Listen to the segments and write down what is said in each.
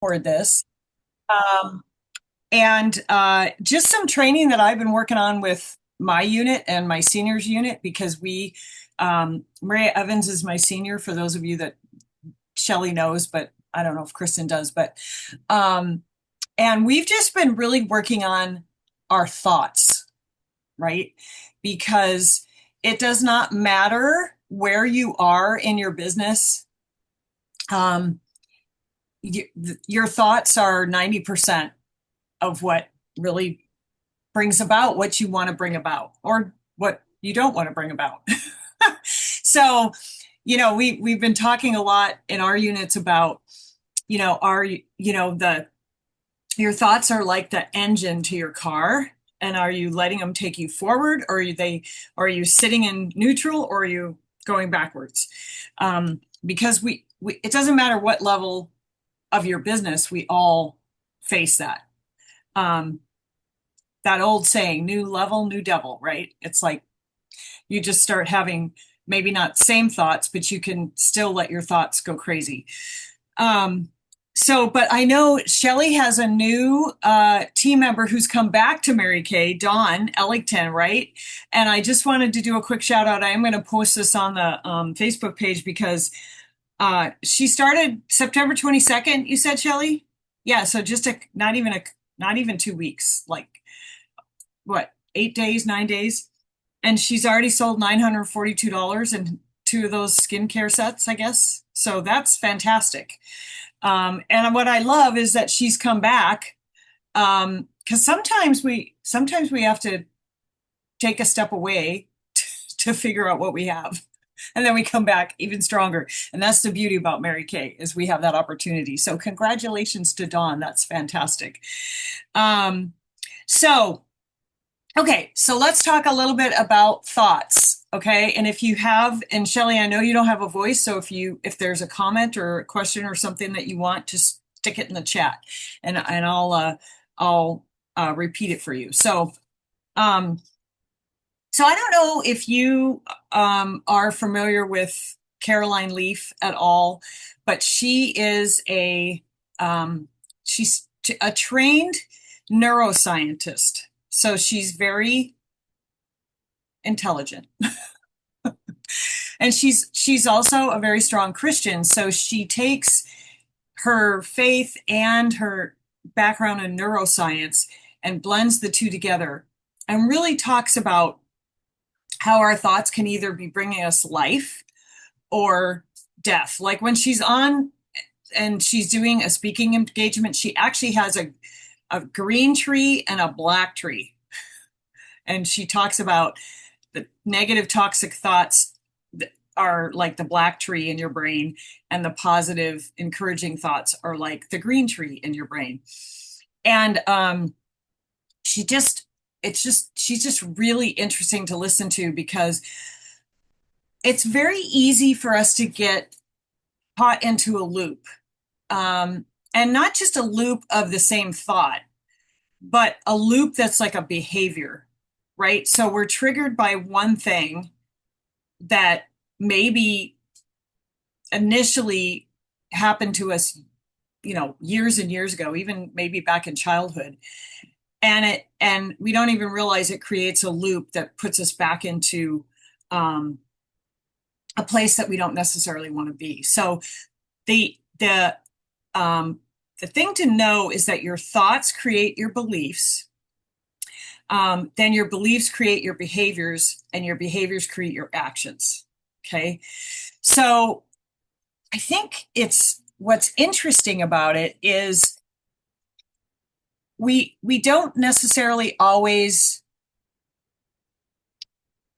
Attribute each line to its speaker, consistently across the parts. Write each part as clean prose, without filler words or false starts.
Speaker 1: for this. Um, and just some training that I've been working on with my unit and my seniors unit because Maria Evans is my senior for those of you that Shelly knows, but I don't know if Kristen does, um, and we've just been really working on our thoughts, right? Because it does not matter where you are in your business. Um, you, your thoughts are 90% of what really brings about what you want to bring about or what you don't want to bring about. So, we've been talking a lot in our units about, the your thoughts are like the engine to your car. And are you letting them take you forward, or are you sitting in neutral, or are you going backwards? Because it doesn't matter what level of your business, we all face that. Um, that old saying, new level, new devil, right? It's like you just start having maybe not same thoughts, but you can still let your thoughts go crazy. Um, but I know Shelly has a new team member who's come back to Mary Kay, Dawn Ellington, right? And I just wanted to do a quick shout out. I am going to post this on the Facebook page because she started September 22nd. You said, Shelly? Yeah. So just not even 2 weeks, like what, 8 days, 9 days, and she's already sold $942 in two of those skincare sets, I guess. So that's fantastic. And what I love is that she's come back because sometimes we have to take a step away to figure out what we have. And then we come back even stronger. And that's the beauty about Mary Kay is we have that opportunity. So congratulations to Dawn. That's fantastic. Um, so Okay, so let's talk a little bit about thoughts. Okay, and if you have, and Shelly, I know you don't have a voice, so if there's a comment or a question or something that you want, just stick it in the chat, and I'll repeat it for you. Um, so I don't know if you are familiar with Caroline Leaf at all, but she's a trained neuroscientist. So she's very intelligent. And she's also a very strong Christian. So she takes her faith and her background in neuroscience and blends the two together and really talks about how our thoughts can either be bringing us life or death. Like when she's on and she's doing a speaking engagement, she actually has a green tree and a black tree. And she talks about the negative toxic thoughts are like the black tree in your brain, and the positive encouraging thoughts are like the green tree in your brain. And she just she's just really interesting to listen to because it's very easy for us to get caught into a loop, and not just a loop of the same thought, but a loop that's like a behavior, right? So we're triggered by one thing that maybe initially happened to us, years and years ago, even maybe back in childhood. And we don't even realize it creates a loop that puts us back into a place that we don't necessarily want to be. So the the the thing to know is that your thoughts create your beliefs. Then your beliefs create your behaviors, and your behaviors create your actions. Okay. So I think what's interesting about it is we don't necessarily always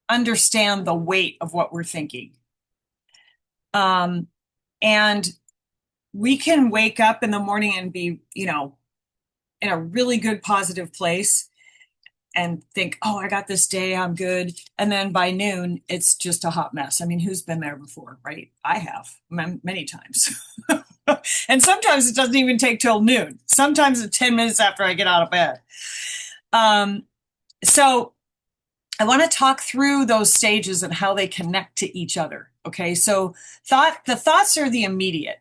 Speaker 1: understand the weight of what we're thinking. And we can wake up in the morning and be, in a really good positive place and think, oh, I got this day, I'm good. And then by noon, it's just a hot mess. I mean, who's been there before, right? I have many times. And sometimes it doesn't even take till noon. Sometimes it's 10 minutes after I get out of bed. So I want to talk through those stages and how they connect to each other. Okay, so the thoughts are the immediate.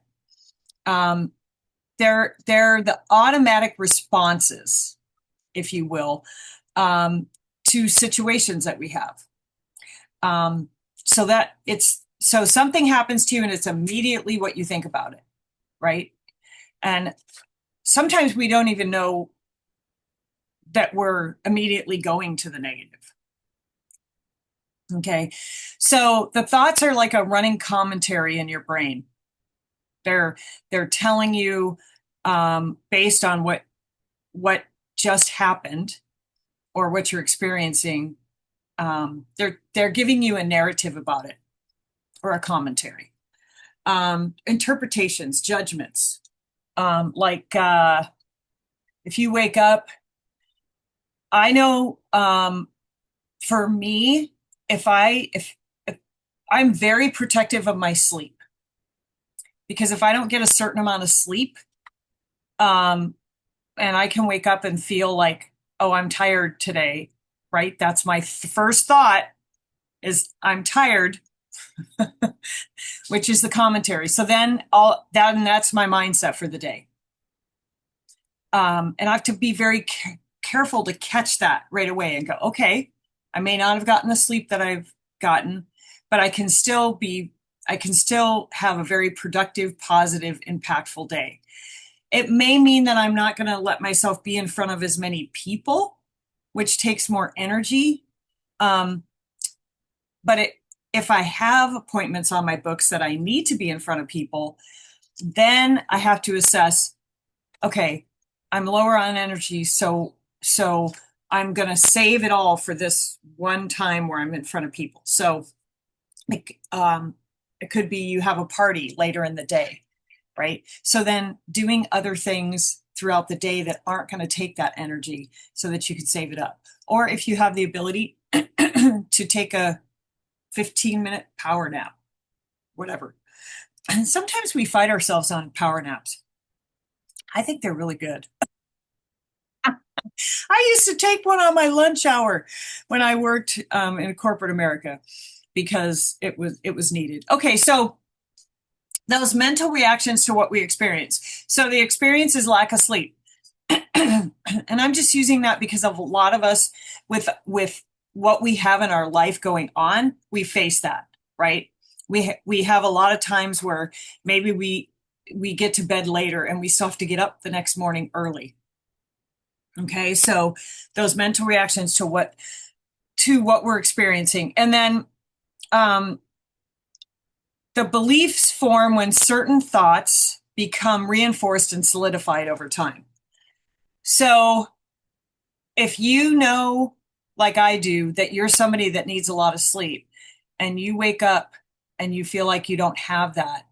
Speaker 1: they're the automatic responses, if you will, to situations that we have. So something happens to you and it's immediately what you think about it, right? And sometimes we don't even know that we're immediately going to the negative. Okay, so the thoughts are like a running commentary in your brain. They're telling you, based on what just happened or what you're experiencing, they're giving you a narrative about it or a commentary. Interpretations, judgments, like if you wake up, I know, for me, if I'm very protective of my sleep, because if I don't get a certain amount of sleep, and I can wake up and feel like, oh, I'm tired today, right? That's my first thought is I'm tired, which is the commentary. So then that's my mindset for the day. And I have to be very careful to catch that right away and go, okay, I may not have gotten the sleep that I've gotten, but I can still have a very productive, positive, impactful day. It may mean that I'm not going to let myself be in front of as many people, which takes more energy. But if I have appointments on my books that I need to be in front of people, then I have to assess, okay, I'm lower on energy, so I'm going to save it all for this one time where I'm in front of people. So it could be you have a party later in the day, right? So then doing other things throughout the day that aren't going to take that energy so that you can save it up. Or if you have the ability to take a 15-minute power nap, whatever. And sometimes we fight ourselves on power naps. I think they're really good. I used to take one on my lunch hour when I worked in corporate America because it was needed. Okay, so those mental reactions to what we experience. So the experience is lack of sleep. And I'm just using that because of a lot of us with what we have in our life going on, we face that, right? We have a lot of times where maybe we get to bed later and we still have to get up the next morning early. Okay, so those mental reactions to what we're experiencing. And then the beliefs form when certain thoughts become reinforced and solidified over time. So if you know, like I do, that you're somebody that needs a lot of sleep and you wake up and you feel like you don't have that,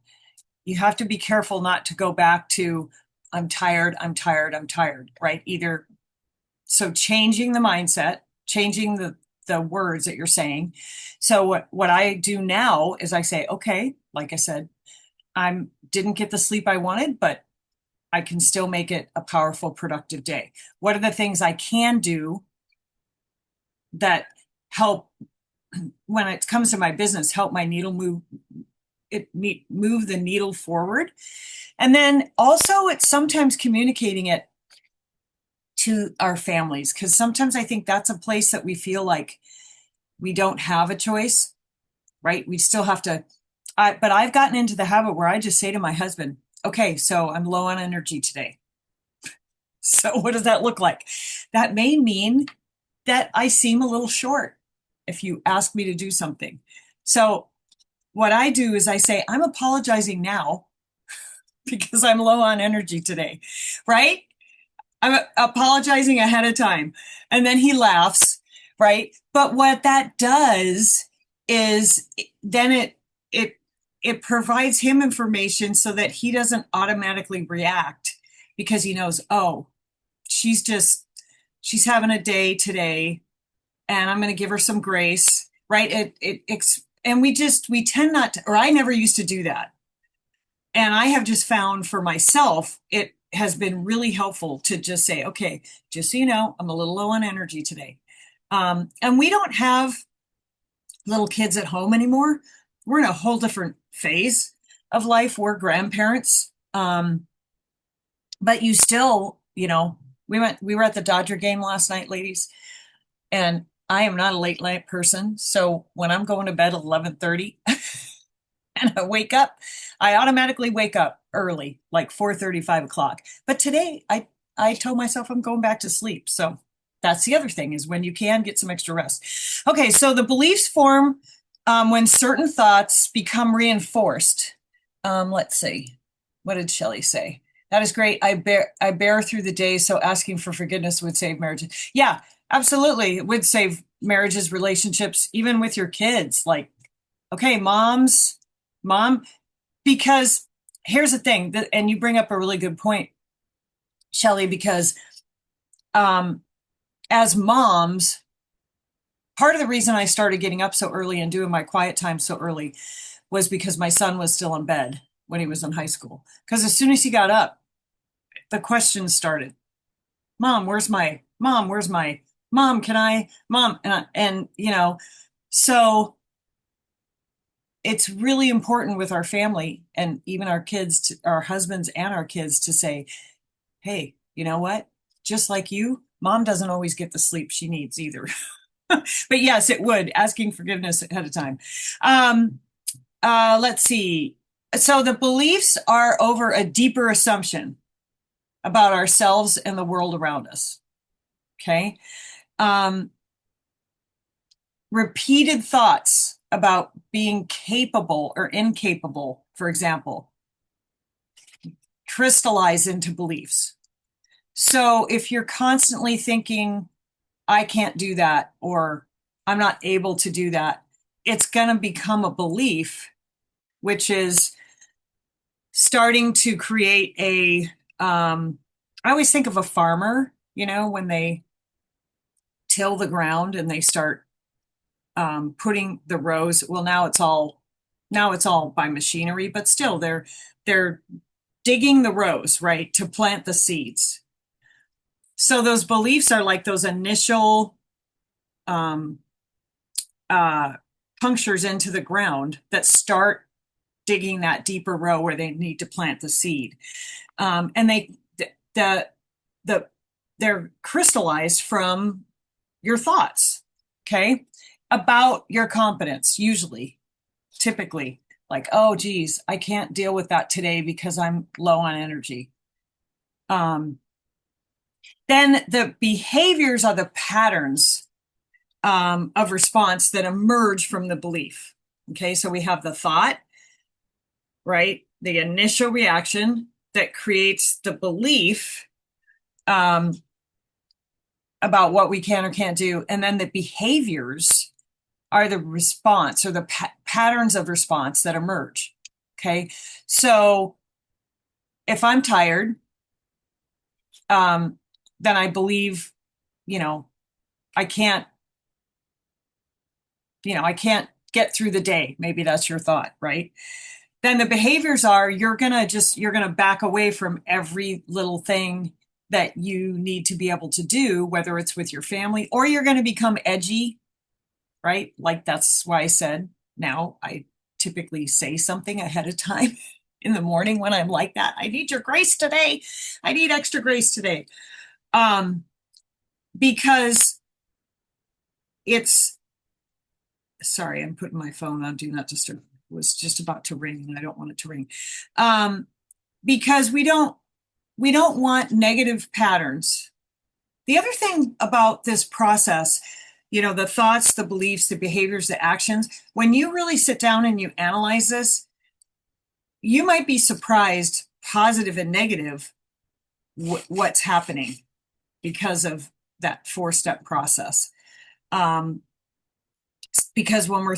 Speaker 1: you have to be careful not to go back to, I'm tired, right? So changing the mindset, changing the words that you're saying. So what I do now is I say, okay, like I said, I didn't get the sleep I wanted, but I can still make it a powerful, productive day. What are the things I can do that help, when it comes to my business, help my needle move the needle forward? And then also it's sometimes communicating it to our families, because sometimes I think that's a place that we feel like we don't have a choice, right? We still have to, but I've gotten into the habit where I just say to my husband, okay, so I'm low on energy today. So what does that look like? That may mean that I seem a little short if you ask me to do something. So what I do is I say, I'm apologizing now because I'm low on energy today, right? I'm apologizing ahead of time. And then he laughs, right? But what that does is then it provides him information so that he doesn't automatically react, because he knows, oh, she's having a day today and I'm going to give her some grace, right? And we tend not to, or I never used to do that. And I have just found for myself, it has been really helpful to just say, okay, just so you know, I'm a little low on energy today. And we don't have little kids at home anymore. We're in a whole different phase of life. We're grandparents. but you still, we were at the Dodger game last night, ladies, and I am not a late night person. So when I'm going to bed at 11:30 and I wake up, I automatically wake up early, like 4:30, 5 o'clock. But today I told myself I'm going back to sleep. So that's the other thing, is when you can get some extra rest. Okay, so the beliefs form when certain thoughts become reinforced. Let's see. What did Shelley say? That is great. I bear through the day, so asking for forgiveness would save marriages. Yeah, absolutely. It would save marriages, relationships, even with your kids. Like, okay, mom, because here's the thing, and you bring up a really good point, Shelley, because as moms, part of the reason I started getting up so early and doing my quiet time so early was because my son was still in bed when he was in high school. Because as soon as he got up, the questions started. Mom, where's my mom? Where's my mom? Can I, mom? And so it's really important with our family and even our kids, our husbands and our kids, to say, hey, you know what? Just like you, mom doesn't always get the sleep she needs either. But yes, it would, asking forgiveness ahead of time. Let's see. So the beliefs are over a deeper assumption about ourselves and the world around us. Okay. Repeated thoughts about being capable or incapable, for example, crystallize into beliefs. So if you're constantly thinking, I can't do that, or I'm not able to do that, it's going to become a belief, which is starting to create I always think of a farmer, when they till the ground and they start putting the rows. Well, now it's all by machinery, but still they're digging the rows, right, to plant the seeds. So those beliefs are like those initial punctures into the ground that start digging that deeper row where they need to plant the seed. And they're crystallized from your thoughts, okay, about your competence, typically, like, oh, geez, I can't deal with that today because I'm low on energy. Then the behaviors are the patterns of response that emerge from the belief. Okay, so we have the thought, right? The initial reaction that creates the belief about what we can or can't do. And then the behaviors are the response, or the patterns of response that emerge. Okay, so if I'm tired, then I believe, I can't get through the day. Maybe that's your thought, right? Then the behaviors are, you're gonna back away from every little thing that you need to be able to do, whether it's with your family, or you're going to become edgy, right? Like, that's why I said, now I typically say something ahead of time in the morning when I'm like that. I need your grace today. I need extra grace today. Because sorry, I'm putting my phone on Do Not Disturb. It was just about to ring and I don't want it to ring. Because we don't want negative patterns. The other thing about this process, the thoughts, the beliefs, the behaviors, the actions, when you really sit down and you analyze this, you might be surprised, positive and negative, what's happening because of that 4-step process. Because when we're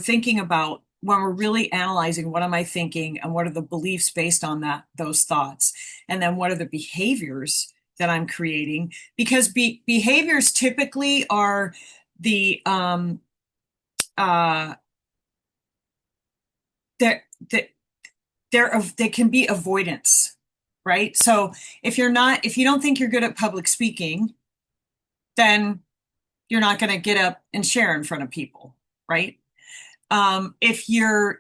Speaker 1: really analyzing, what am I thinking and what are the beliefs based on those thoughts, and then what are the behaviors that I'm creating, because behaviors typically are they can be avoidance, right? So if you don't think you're good at public speaking, then you're not going to get up and share in front of people, right? If you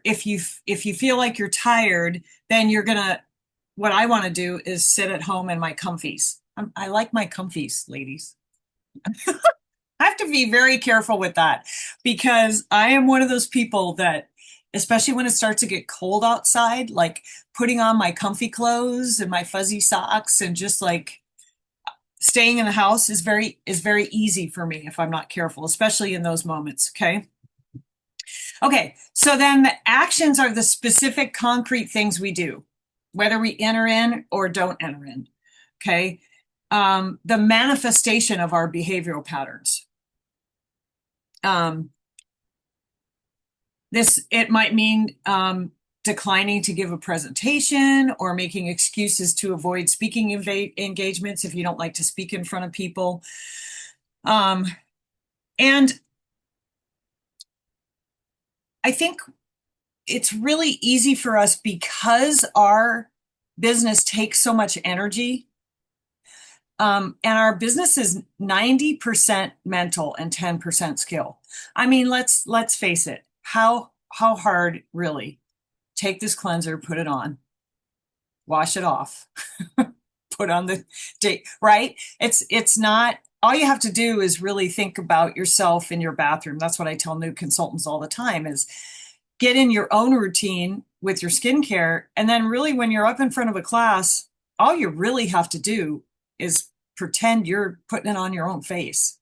Speaker 1: feel like you're tired, then you're going to what I want to do is sit at home in my comfies. I like my comfies, ladies. I have to be very careful with that because I am one of those people that, especially when it starts to get cold outside, like putting on my comfy clothes and my fuzzy socks and just like staying in the house is very easy for me if I'm not careful, especially in those moments. Okay. Okay. So then the actions are the specific concrete things we do, whether we enter in or don't enter in. Okay. The manifestation of our behavioral patterns. It might mean declining to give a presentation or making excuses to avoid speaking engagements if you don't like to speak in front of people. And I think it's really easy for us because our business takes so much energy. And our business is 90% mental and 10% skill. I mean, let's face it. How hard, really? Take this cleanser, put it on, wash it off, put on the date, right? It's not, all you have to do is really think about yourself in your bathroom. That's what I tell new consultants all the time is get in your own routine with your skincare. And then really when you're up in front of a class, all you really have to do is pretend you're putting it on your own face.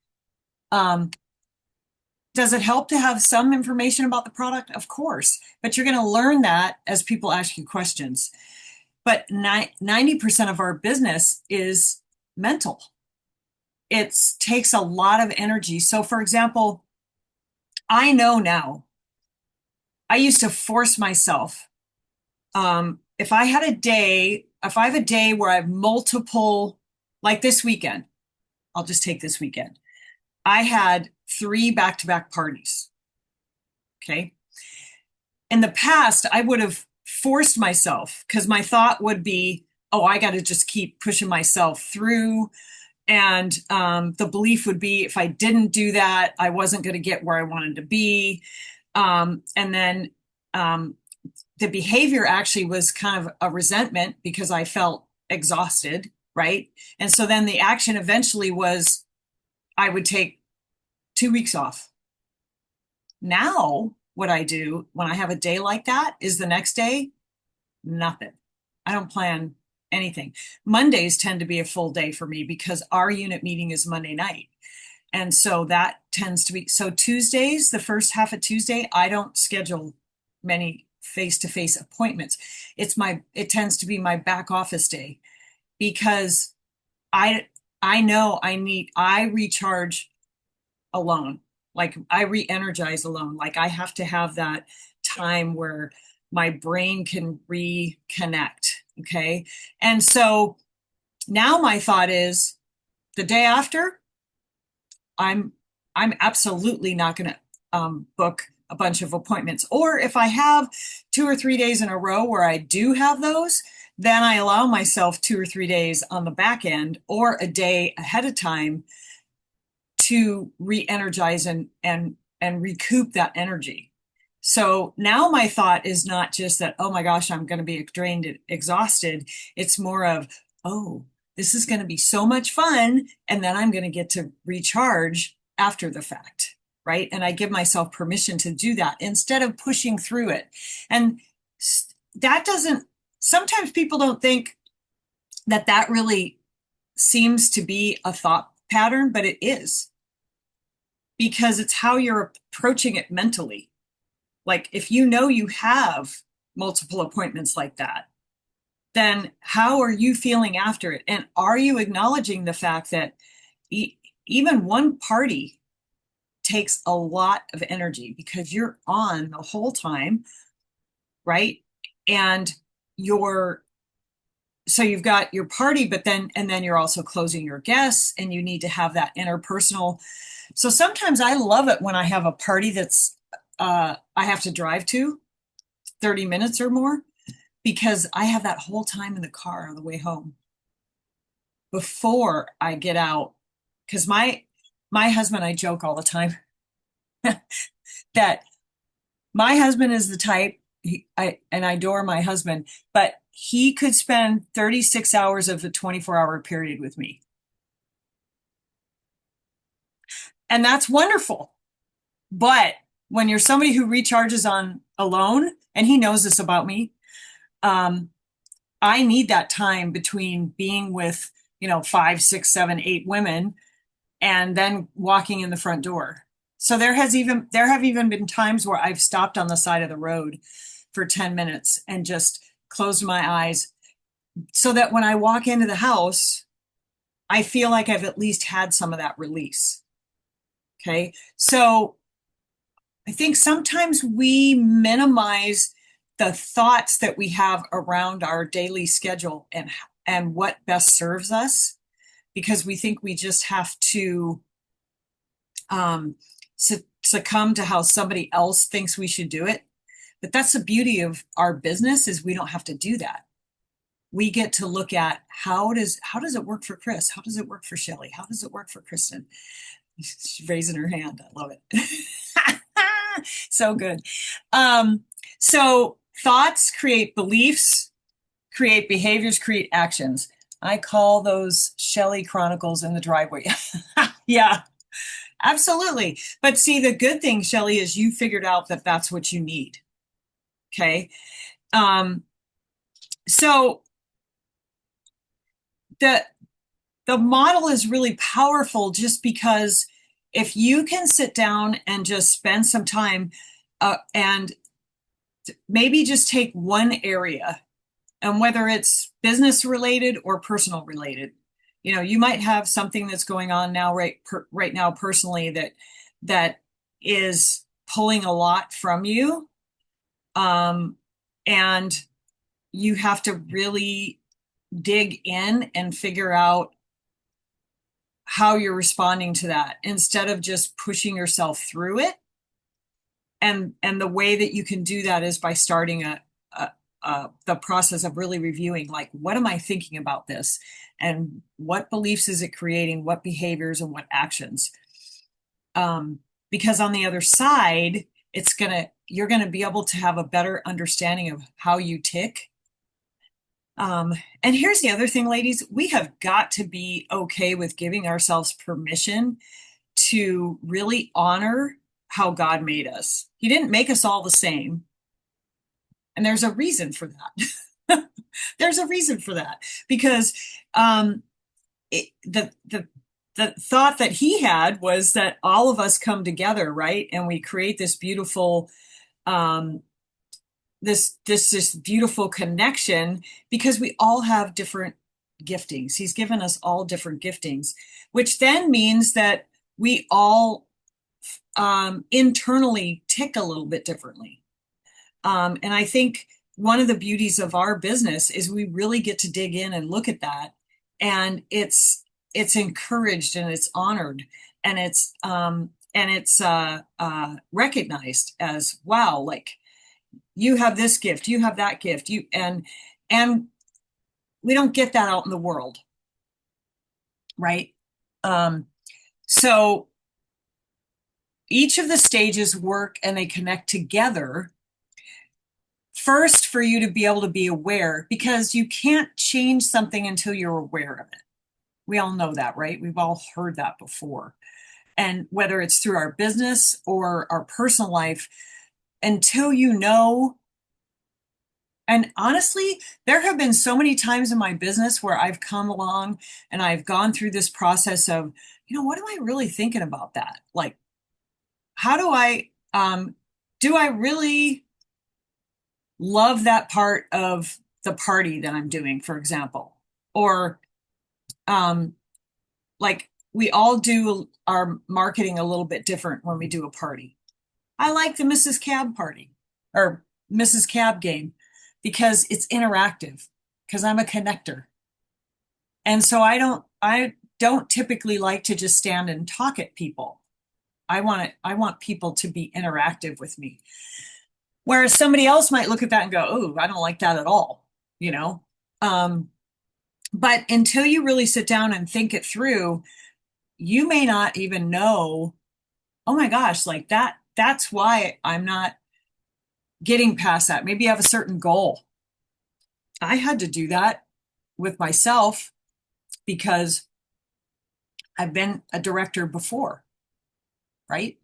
Speaker 1: Does it help to have some information about the product? Of course, but you're going to learn that as people ask you questions. But 90% of our business is mental. It takes a lot of energy. So for example, I know now, I used to force myself. If I have a day where I have multiple, like this weekend, I'll just take this weekend. I had 3 back-to-back parties. Okay. In the past, I would have forced myself because my thought would be, oh, I got to just keep pushing myself through. And the belief would be if I didn't do that, I wasn't going to get where I wanted to be. And then the behavior actually was kind of a resentment because I felt exhausted, right? And so then the action eventually was I would take 2 weeks off. Now, what I do when I have a day like that is the next day, nothing. I don't plan anything. Mondays tend to be a full day for me because our unit meeting is Monday night. And so that tends to be, so Tuesdays, the first half of Tuesday, I don't schedule many face-to-face appointments. It tends to be my back office day because I know I recharge alone. Like I re-energize alone. Like I have to have that time where my brain can reconnect. Okay. And so now my thought is the day after, I'm absolutely not going to book a bunch of appointments. Or if I have 2 or 3 days in a row where I do have those, then I allow myself 2 or 3 days on the back end or a day ahead of time to re-energize and recoup that energy. So now my thought is not just that, oh my gosh, I'm going to be drained, exhausted. It's more of, oh, this is going to be so much fun. And then I'm going to get to recharge after the fact, right? And I give myself permission to do that instead of pushing through it. And that doesn't, sometimes people don't think that really seems to be a thought pattern, but it is. Because it's how you're approaching it mentally. Like if you know you have multiple appointments like that, then how are you feeling after it? And are you acknowledging the fact that even one party takes a lot of energy because you're on the whole time, right? And so you've got your party, but then you're also closing your guests and you need to have that interpersonal. So sometimes I love it when I have a party that's I have to drive to 30 minutes or more because I have that whole time in the car on the way home before I get out. Because my husband, I joke all the time that my husband is the type, and I adore my husband, but he could spend 36 hours of a 24-hour period with me. And that's wonderful. But when you're somebody who recharges on alone, and he knows this about me, I need that time between being with, 5, 6, 7, 8 women and then walking in the front door. So there have even been times where I've stopped on the side of the road for 10 minutes and just closed my eyes so that when I walk into the house, I feel like I've at least had some of that release. Okay. So I think sometimes we minimize the thoughts that we have around our daily schedule and what best serves us, because we think we just have to succumb to how somebody else thinks we should do it. But that's the beauty of our business, is we don't have to do that. We get to look at how does it work for Chris? How does it work for Shelly? How does it work for Kristen? She's raising her hand. I love it. So good. So thoughts create beliefs, create behaviors, create actions. I call those Shelly Chronicles in the driveway. Yeah, absolutely. But see, the good thing, Shelly, is you figured out that that's what you need. Okay. So the model is really powerful just because if you can sit down and just spend some time and maybe just take one area, and whether it's business related or personal related, you might have something that's going on now right now personally that is pulling a lot from you, and you have to really dig in and figure out how you're responding to that instead of just pushing yourself through it. And the way that you can do that is by starting the process of really reviewing, like, what am I thinking about this? And what beliefs is it creating? What behaviors and what actions? Because on the other side, you're going to be able to have a better understanding of how you tick. And here's the other thing, ladies, we have got to be okay with giving ourselves permission to really honor how God made us. He didn't make us all the same. And there's a reason for that. There's a reason for that, because the thought that he had was that all of us come together, right? And we create this beautiful this beautiful connection because we all have different giftings. He's given us all different giftings, which then means that we all internally tick a little bit differently. And I think one of the beauties of our business is we really get to dig in and look at that, and it's encouraged and it's honored, and it's recognized as, wow, like, you have this gift, you have that gift, and we don't get that out in the world, right? So each of the stages work and they connect together. First, for you to be able to be aware, because you can't change something until you're aware of it. We all know that, right? We've all heard that before. And whether it's through our business or our personal life, until you know. And honestly, there have been so many times in my business where I've come along and I've gone through this process of, what am I really thinking about that? Like, how do I really love that part of the party that I'm doing, for example? Or, like, we all do our marketing a little bit different when we do a party. I like the Mrs. Cab party or Mrs. Cab game because it's interactive, because I'm a connector. And so I don't typically like to just stand and talk at people. I want people to be interactive with me. Whereas somebody else might look at that and go, oh, I don't like that at all, But until you really sit down and think it through, you may not even know, oh my gosh, like that's why I'm not getting past that. Maybe you have a certain goal I had to do that with myself because I've been a director before, right?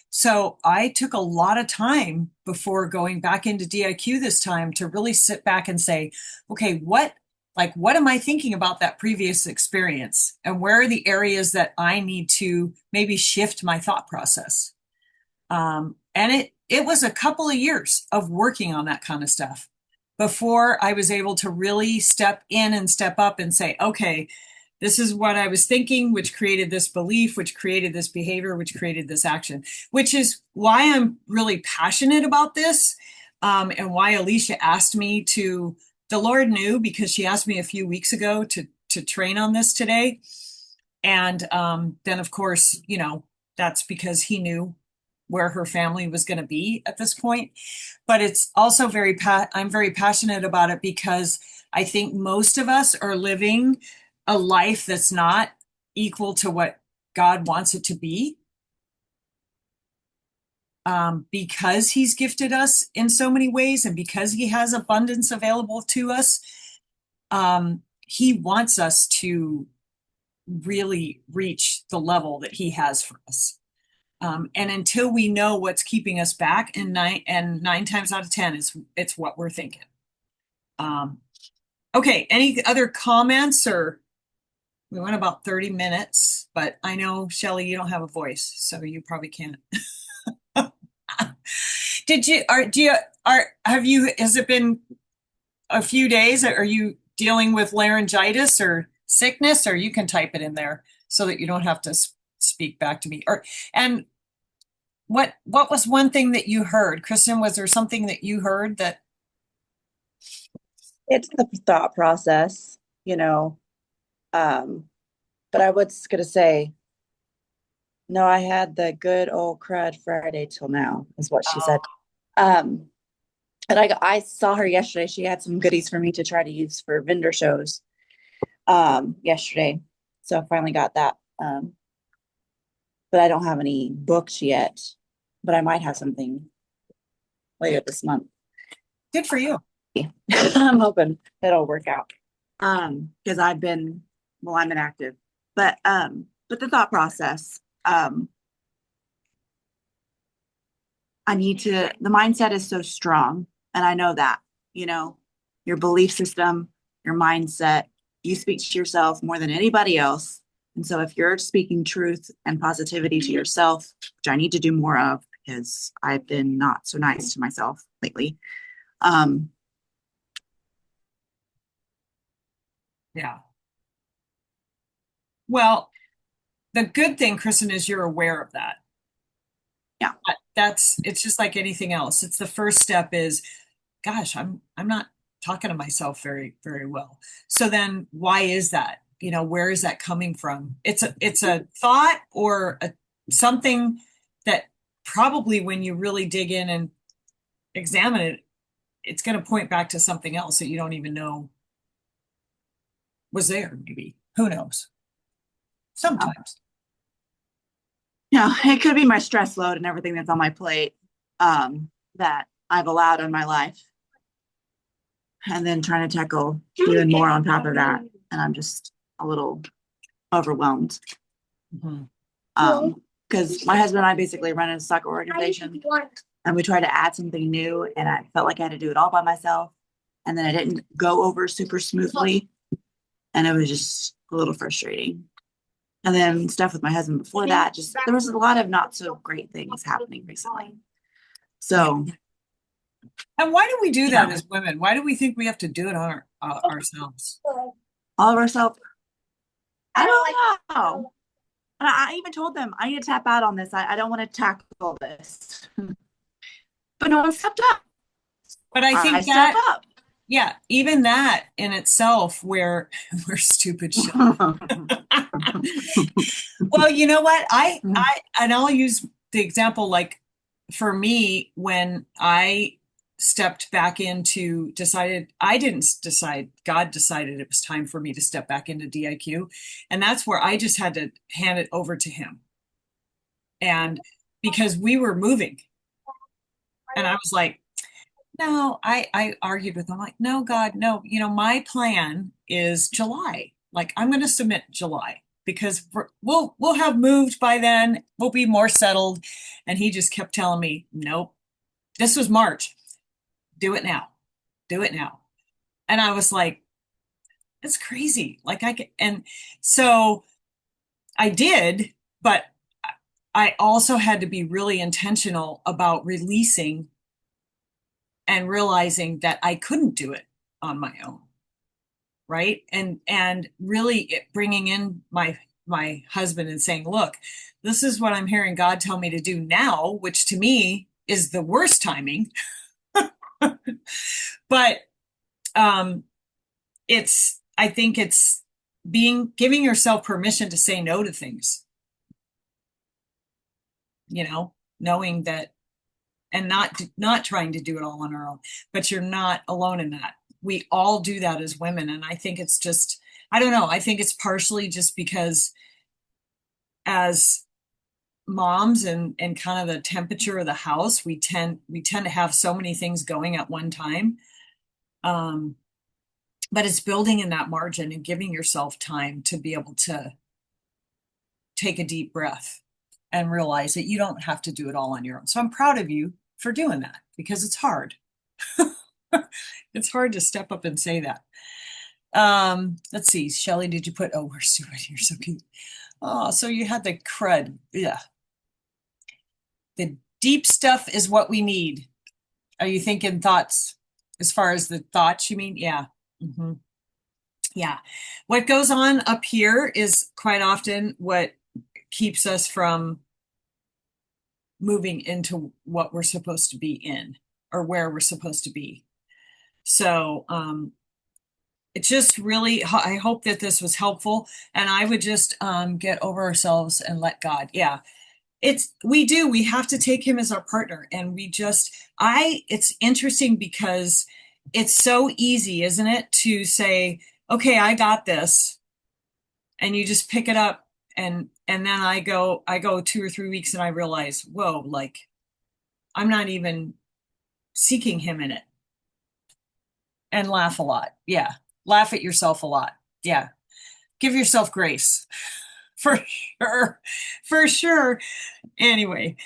Speaker 1: So I took a lot of time before going back into DIQ this time to really sit back and say, okay, what am I thinking about that previous experience? And where are the areas that I need to maybe shift my thought process? And it was a couple of years of working on that kind of stuff before I was able to really step in and step up and say, okay, this is what I was thinking, which created this belief, which created this behavior, which created this action, which is why I'm really passionate about this. And why Alicia asked me to, the Lord knew because she asked me a few weeks ago to train on this today. And then, of course, that's because he knew where her family was going to be at this point. But it's also I'm very passionate about it because I think most of us are living a life that's not equal to what God wants it to be. Because he's gifted us in so many ways and because he has abundance available to us, he wants us to really reach the level that he has for us. And until we know what's keeping us back, and nine times out of 10, it's what we're thinking. Okay, any other comments? Or we went about 30 minutes, but I know, Shelley, you don't have a voice, so you probably can't. Has it been a few days? Are you dealing with laryngitis or sickness? Or you can type it in there so that you don't have to speak back to me. And what was one thing that you heard, Kristen? Was there something that you heard that?
Speaker 2: It's the thought process, but I was gonna say, no, I had the good old crud Friday till now, is what she said. And I saw her yesterday. She had some goodies for me to try to use for vendor shows yesterday. So I finally got that. But I don't have any books yet, but I might have something later this month.
Speaker 1: Good for you.
Speaker 2: I'm hoping it'll work out. Because I'm inactive. But the thought process, the mindset is so strong. And I know that, your belief system, your mindset, you speak to yourself more than anybody else. And so if you're speaking truth and positivity to yourself, which I need to do more of because I've been not so nice to myself lately.
Speaker 1: Yeah. Well, the good thing, Kristen, is you're aware of that.
Speaker 2: Yeah.
Speaker 1: It's just like anything else. It's the first step is, gosh, I'm not talking to myself very, very well. So then why is that? Where is that coming from? It's a thought or something that probably when you really dig in and examine it, it's going to point back to something else that you don't even know was there, maybe. Who knows? Sometimes.
Speaker 2: Yeah, it could be my stress load and everything that's on my plate that I've allowed in my life. And then trying to tackle even more on top of that. And I'm just a little overwhelmed. Because my husband and I basically run a soccer organization and we try to add something new. And I felt like I had to do it all by myself. And then it didn't go over super smoothly. And it was just a little frustrating. And then stuff with my husband before that, there was a lot of not so great things happening recently. So.
Speaker 1: And why do we do that as women? Why do we think we have to do it on ourselves?
Speaker 2: All of ourselves? I don't know. And I even told them I need to tap out on this. I don't want to tackle this. But no one stepped up.
Speaker 1: But I think that, up. Yeah, even that in itself, we're stupid shit. Well, you know what? And I'll use the example, like for me, when I stepped back into I didn't decide, God decided it was time for me to step back into DIQ. And that's where I just had to hand it over to him. And because we were moving and I was like, no, I argued with him like, no, God, no, my plan is July. Like I'm going to submit July because we'll have moved by then. We'll be more settled. And he just kept telling me, nope, this was March. Do it now. Do it now. And I was like, it's crazy. Like and so I did, but I also had to be really intentional about releasing and realizing that I couldn't do it on my own, right? And really bringing in my husband and saying, look, this is what I'm hearing God tell me to do now, which to me is the worst timing. But I think it's giving yourself permission to say no to things, knowing that, and not trying to do it all on our own, but you're not alone in that. We all do that as women. And I think it's just, I don't know. I think it's partially just because as moms and kind of the temperature of the house, we tend to have so many things going at one time. But it's building in that margin and giving yourself time to be able to take a deep breath and realize that you don't have to do it all on your own. So I'm proud of you for doing that because it's hard. It's hard to step up and say that. Let's see, Shelly, did you put, oh, we're Stuart here, so cute. Oh, so you had the crud. Yeah. The deep stuff is what we need. Are you thinking thoughts as far as the thoughts you mean? Yeah. Mm-hmm. Yeah. What goes on up here is quite often what keeps us from moving into what we're supposed to be in or where we're supposed to be. So it's just really, I hope that this was helpful, and I would just get over ourselves and let God. Yeah, we have to take him as our partner, and it's interesting because it's so easy, isn't it, to say, okay, I got this, and you just pick it up, and then I go 2 or 3 weeks and I realize, whoa, like I'm not even seeking him in it, and laugh a lot. Yeah, laugh at yourself a lot. Yeah, give yourself grace. For sure. For sure. Anyway,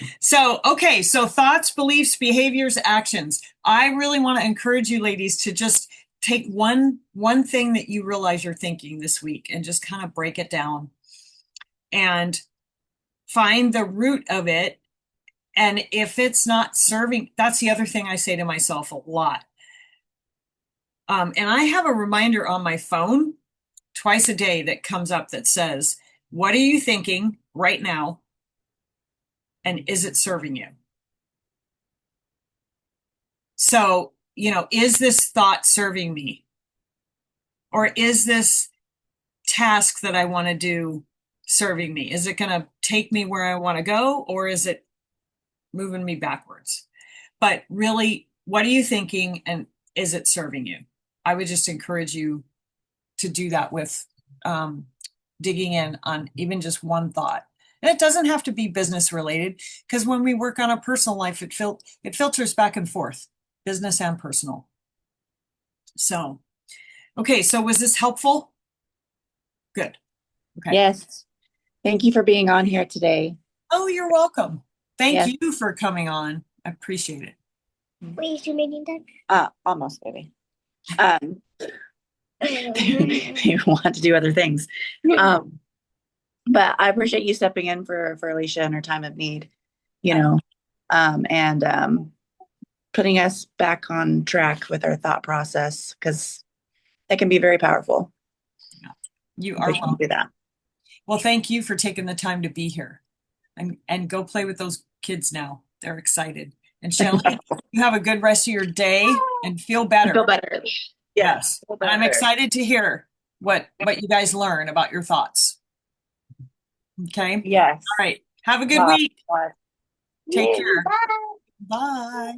Speaker 1: okay, so thoughts, beliefs, behaviors, actions. I really want to encourage you ladies to just take one thing that you realize you're thinking this week and just kind of break it down and find the root of it. And if it's not serving, that's the other thing I say to myself a lot. And I have a reminder on my phone twice a day that comes up that says, what are you thinking right now? And is it serving you? So, is this thought serving me? Or is this task that I want to do serving me? Is it going to take me where I want to go, or is it moving me backwards? But really, what are you thinking, and is it serving you? I would just encourage you to do that with digging in on even just one thought. And it doesn't have to be business related, because when we work on a personal life, it filters back and forth, business and personal. So, okay, so was this helpful? Good. Okay.
Speaker 2: Yes. Thank you for being on here today.
Speaker 1: Oh, you're welcome. Thank
Speaker 2: Yes.
Speaker 1: you for coming on. I appreciate it.
Speaker 3: Wait, you meeting done?
Speaker 2: Almost, baby. They want to do other things. But I appreciate you stepping in for Alicia in her time of need, and putting us back on track with our thought process, because that can be very powerful.
Speaker 1: Yeah. You are welcome.
Speaker 2: Do that.
Speaker 1: Well, thank you for taking the time to be here, and go play with those kids now. They're excited. And Shelly, you have a good rest of your day and feel better.
Speaker 2: Feel better.
Speaker 1: Yes.
Speaker 2: Feel better.
Speaker 1: I'm excited to hear what you guys learn about your thoughts. Okay.
Speaker 2: Yes.
Speaker 1: All right. Have a good week.
Speaker 2: Bye.
Speaker 1: Take care.
Speaker 3: Bye.
Speaker 1: Bye.